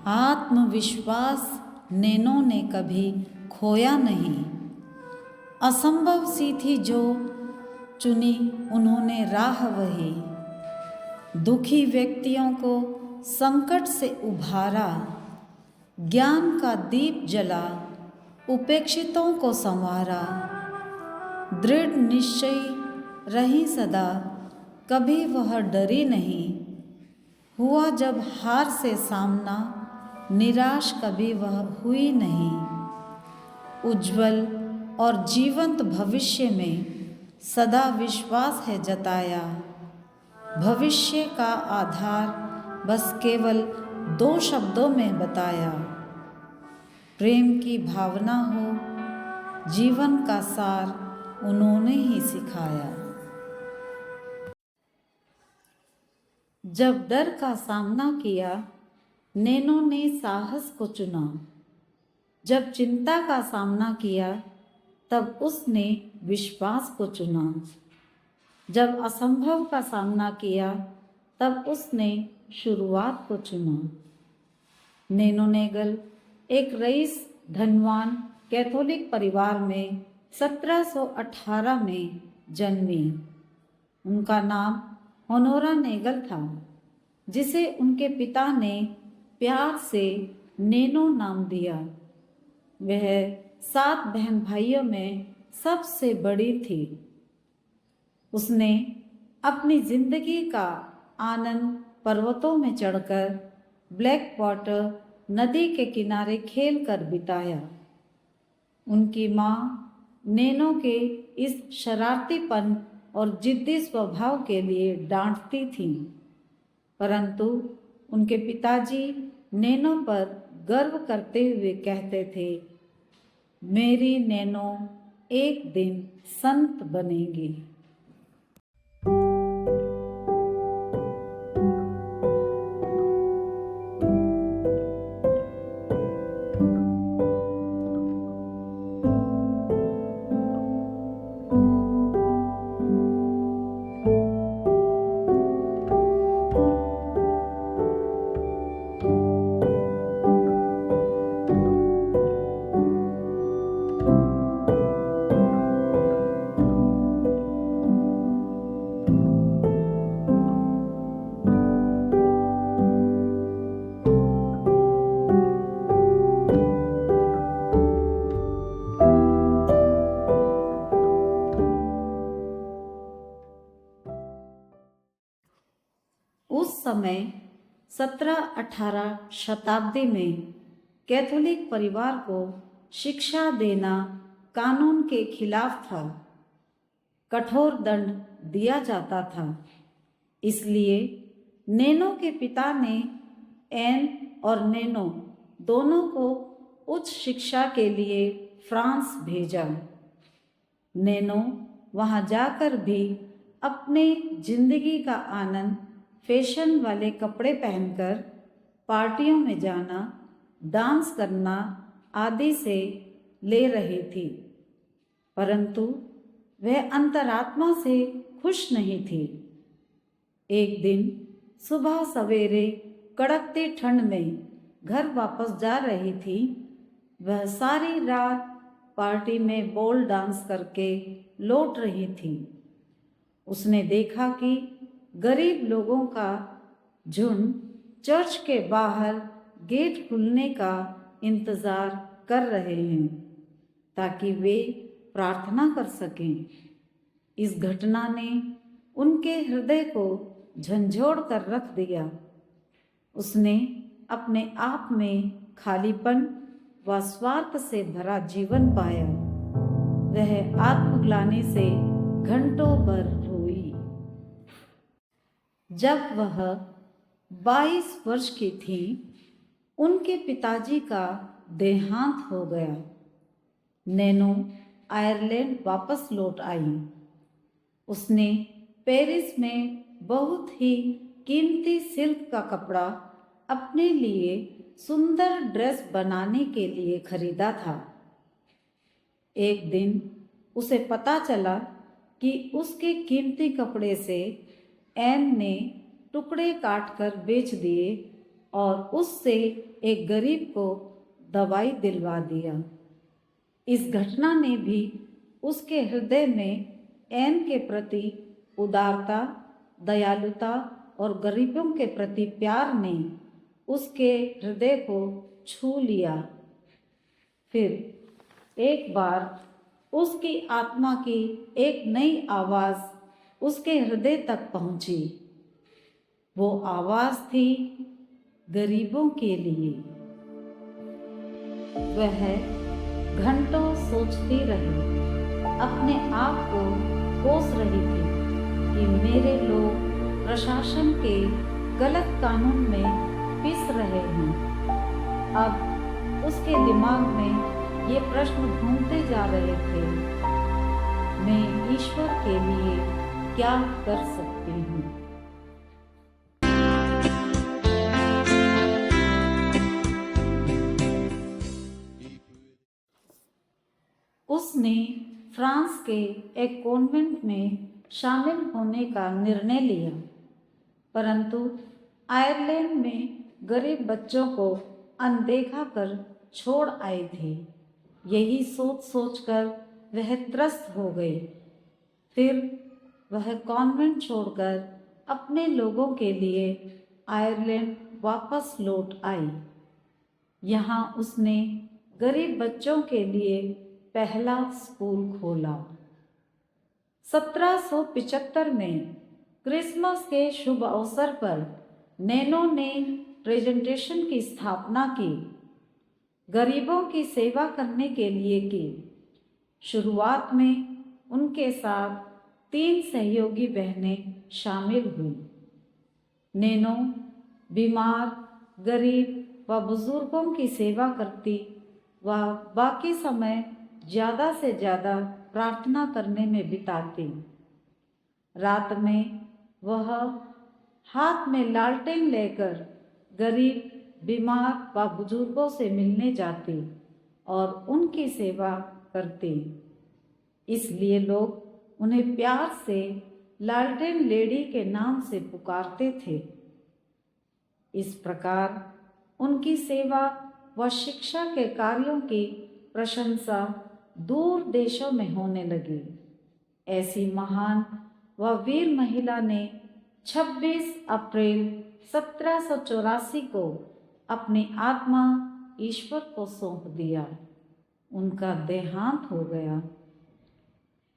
आत्मविश्वास नैनो ने कभी खोया नहीं। असंभव सी थी जो चुनी उन्होंने राह वही। दुखी व्यक्तियों को संकट से उभारा, ज्ञान का दीप जला, उपेक्षितों को संवारा। दृढ़ निश्चयी रही सदा, कभी वह डरी नहीं। हुआ जब हार से सामना, निराश कभी वह हुई नहीं। उज्ज्वल और जीवंत भविष्य में सदा विश्वास है जताया। भविष्य का आधार बस केवल 2 शब्दों में बताया। प्रेम की भावना हो, जीवन का सार उन्होंने ही सिखाया। जब डर का सामना किया, नैनो ने साहस को चुना। जब चिंता का सामना किया, तब उसने विश्वास को चुना। जब असंभव का सामना किया, तब उसने शुरुआत को चुना। नैनो नेगल एक रईस धनवान कैथोलिक परिवार में 1718 में जन्मी। उनका नाम होनोरा नेगल था, जिसे उनके पिता ने प्यार से नैनो नाम दिया। वह 7 बहन भाइयों में सबसे बड़ी थी। उसने अपनी जिंदगी का आनंद पर्वतों में चढ़कर ब्लैक वाटर नदी के किनारे खेलकर बिताया। उनकी माँ नैनो के इस शरारतीपन और जिद्दी स्वभाव के लिए डांटती थीं, परंतु उनके पिताजी नैनो पर गर्व करते हुए कहते थे, मेरी नैनो एक दिन संत बनेगी। उस समय 17-18 शताब्दी में कैथोलिक परिवार को शिक्षा देना कानून के खिलाफ था। कठोर दंड दिया जाता था। इसलिए नैनो के पिता ने एन और नैनो दोनों को उच्च शिक्षा के लिए फ्रांस भेजा। नैनो वहाँ जाकर भी अपने जिंदगी का आनंद फैशन वाले कपड़े पहनकर पार्टियों में जाना, डांस करना आदि से ले रही थी, परंतु वह अंतरात्मा से खुश नहीं थी। एक दिन सुबह सवेरे कड़कती ठंड में घर वापस जा रही थी। वह सारी रात पार्टी में बॉल डांस करके लौट रही थी। उसने देखा कि गरीब लोगों का झुंड चर्च के बाहर गेट खुलने का इंतज़ार कर रहे हैं ताकि वे प्रार्थना कर सकें। इस घटना ने उनके हृदय को झंझोड़ कर रख दिया। उसने अपने आप में खालीपन व स्वार्थ से भरा जीवन पाया। वह आत्मग्लानि से घंटों भर रोई। जब वह 22 वर्ष की थी, उनके पिताजी का देहांत हो गया। नैनो आयरलैंड वापस लौट आई। उसने पेरिस में बहुत ही कीमती सिल्क का कपड़ा अपने लिए सुंदर ड्रेस बनाने के लिए खरीदा था। एक दिन उसे पता चला कि उसके कीमती कपड़े से एन ने टुकड़े काटकर बेच दिए और उससे एक गरीब को दवाई दिलवा दिया। इस घटना ने भी उसके हृदय में एन के प्रति उदारता, दयालुता और गरीबों के प्रति प्यार ने उसके हृदय को छू लिया। फिर एक बार उसकी आत्मा की एक नई आवाज़ उसके हृदय तक पहुंची। वो आवाज़ थी गरीबों के लिए। वह घंटों सोचती रही, अपने आप को कोस रही थी कि मेरे लोग प्रशासन के गलत कानून में पिस रहे हैं। अब उसके दिमाग में ये प्रश्न घूमते जा रहे थे, मैं ईश्वर के लिए क्या कर सकती हूँ। उसने फ्रांस के एक कॉन्वेंट में शामिल होने का निर्णय लिया, परंतु आयरलैंड में गरीब बच्चों को अनदेखा कर छोड़ आए थे। यही सोच सोचकर वह त्रस्त हो गए। फिर वह कॉन्वेंट छोड़कर अपने लोगों के लिए आयरलैंड वापस लौट आई। यहाँ उसने गरीब बच्चों के लिए पहला स्कूल खोला। 1775 में क्रिसमस के शुभ अवसर पर नैनो ने प्रेजेंटेशन की स्थापना की, गरीबों की सेवा करने के लिए की। शुरुआत में उनके साथ 3 सहयोगी बहनें शामिल हुई। नैनो बीमार, गरीब व बुजुर्गों की सेवा करती व बाकी समय ज़्यादा से ज़्यादा प्रार्थना करने में बिताती। रात में वह हाथ में लालटेन लेकर गरीब, बीमार व बुजुर्गों से मिलने जाती और उनकी सेवा करती। इसलिए लोग उन्हें प्यार से लालटेन लेडी के नाम से पुकारते थे। इस प्रकार उनकी सेवा व शिक्षा के कार्यों की प्रशंसा दूर देशों में होने लगी। ऐसी महान व वीर महिला ने 26 अप्रैल 1784 को अपनी आत्मा ईश्वर को सौंप दिया। उनका देहांत हो गया।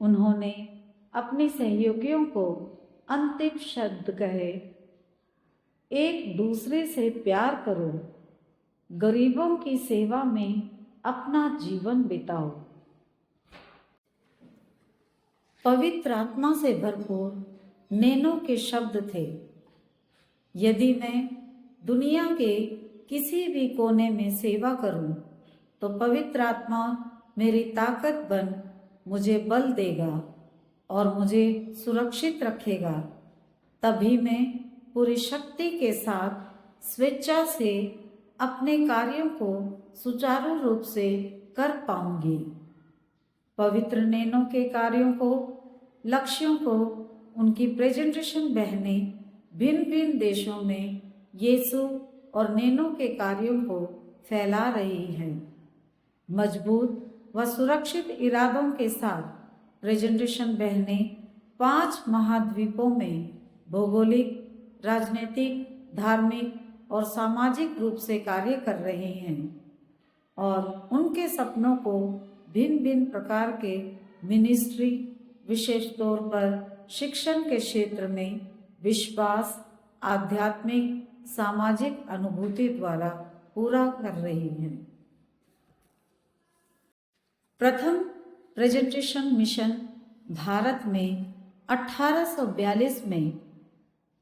उन्होंने अपने सहयोगियों को अंतिम शब्द कहे, एक दूसरे से प्यार करो, गरीबों की सेवा में अपना जीवन बिताओ। पवित्र आत्मा से भरपूर नैनो के शब्द थे, यदि मैं दुनिया के किसी भी कोने में सेवा करूं, तो पवित्र आत्मा मेरी ताकत बन मुझे बल देगा और मुझे सुरक्षित रखेगा। तभी मैं पूरी शक्ति के साथ स्वेच्छा से अपने कार्यों को सुचारू रूप से कर पाऊंगी। पवित्र नैनो के कार्यों को, लक्ष्यों को उनकी प्रेजेंटेशन बहनें भिन्न भिन्न देशों में यीशु और नैनो के कार्यों को फैला रही हैं। मजबूत व सुरक्षित इरादों के साथ प्रेजेंटेशन बहनें 5 महाद्वीपों में भौगोलिक, राजनीतिक, धार्मिक और सामाजिक रूप से कार्य कर रहे हैं और उनके सपनों को भिन्न भिन्न प्रकार के मिनिस्ट्री, विशेष तौर पर शिक्षण के क्षेत्र में विश्वास, आध्यात्मिक, सामाजिक अनुभूति द्वारा पूरा कर रही हैं। प्रथम प्रेजेंटेशन मिशन भारत में 1842 में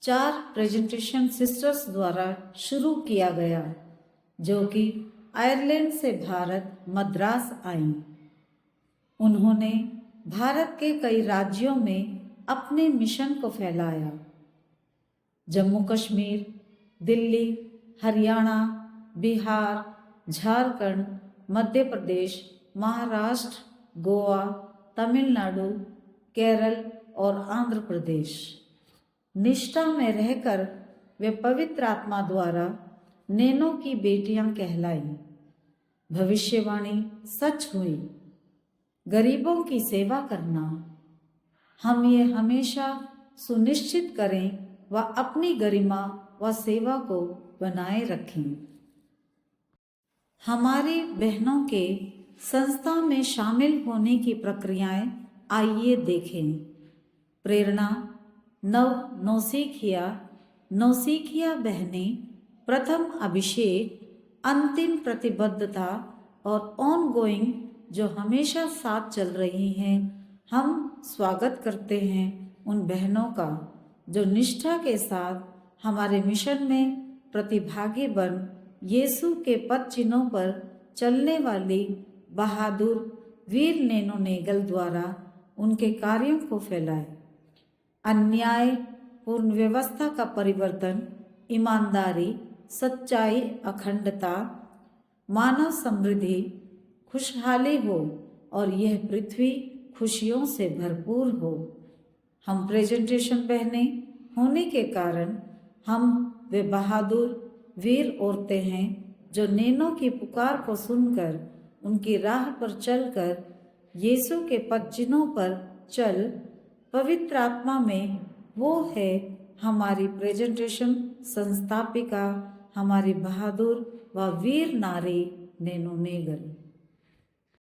4 प्रेजेंटेशन सिस्टर्स द्वारा शुरू किया गया, जो कि आयरलैंड से भारत मद्रास आईं। उन्होंने भारत के कई राज्यों में अपने मिशन को फैलाया। जम्मू कश्मीर, दिल्ली, हरियाणा, बिहार, झारखंड, मध्य प्रदेश, महाराष्ट्र, गोवा, तमिलनाडु, केरल और आंध्र प्रदेश। निष्ठा में रहकर वे पवित्र आत्मा द्वारा नैनो की बेटियां कहलाई। भविष्यवाणी सच हुई। गरीबों की सेवा करना, हम ये हमेशा सुनिश्चित करें व अपनी गरिमा व सेवा को बनाए रखें। हमारी बहनों के संस्था में शामिल होने की प्रक्रियाएं आइए देखें। प्रेरणा नौसिखिया बहनें, प्रथम अभिषेक, अंतिम प्रतिबद्धता और ऑनगोइंग जो हमेशा साथ चल रही हैं। हम स्वागत करते हैं उन बहनों का जो निष्ठा के साथ हमारे मिशन में प्रतिभागी बन यीशु के पद चिन्हों पर चलने वाली बहादुर वीर नैनो नेगल द्वारा उनके कार्यों को फैलाए। अन्याय पूर्ण व्यवस्था का परिवर्तन, ईमानदारी, सच्चाई, अखंडता, मानव समृद्धि, खुशहाली हो और यह पृथ्वी खुशियों से भरपूर हो। हम प्रेजेंटेशन बहनें होने के कारण हम वे बहादुर वीर औरतें हैं जो नैनो की पुकार को सुनकर उनकी राह पर चलकर यीशु के पद चिन्हों पर चल पवित्र आत्मा में, वो है हमारी प्रेजेंटेशन संस्थापिका, हमारी बहादुर व वीर नारी नैनो नेगल।